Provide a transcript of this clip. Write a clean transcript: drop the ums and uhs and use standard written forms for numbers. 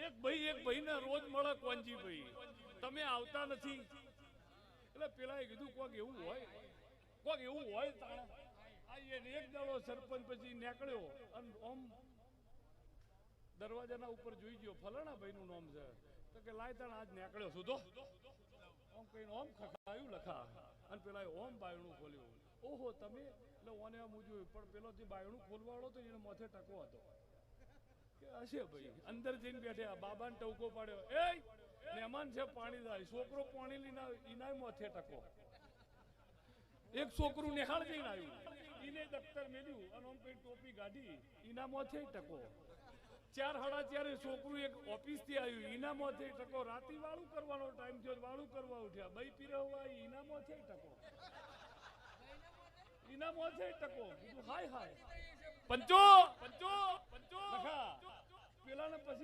એક ભાઈ ને રોજ મળે કોંજી ભાઈ, તમે આવતા નથી. એટલે પેલા કીધું કોક એવું હોય એક દાડો સરપંચ પછી નીકળ્યો અને ઓમ દરવાજાના ઉપર જોઈ ગયો ફલાણા ભાઈ નું નામ છે તો કે લાય તાણ આજ નીકળ્યો સુધો ઓમ કઈ ઓમ ખખાયું લખા અને પેલા ઓમ બાયણું ખોલ્યું. ઓહો તમે એટલે ઓને આમ જોયું પણ પેલો જે બાયણું ખોલવાળો હતો એને માથે ટકો હતો કે હશે ભાઈ. અંદર જઈને બેઠા બાબાને ટવકો પાડ્યો, એ મહેમાન છે પાણી જાય. છોકરો પાણી લઈને ઇનાય માથે ટકો. એક છોકરું નિહાળ જઈને આવ્યું, એને દફતર મેલ્યું અને આમ કઈ ટોપી ગાડી એના માથે ટકો. 4:30 છોકરું એક ઓફિસ થી આવ્યું, એના માથે ટકો. રાતી વાળું કરવાનો ટાઈમ થયો, વાળું કરવા ઉઠ્યા. બઈ પીરવવા એના માથે ટકો, એના માથે ટકો. કીધું હાય પંચો પેલા ને પછી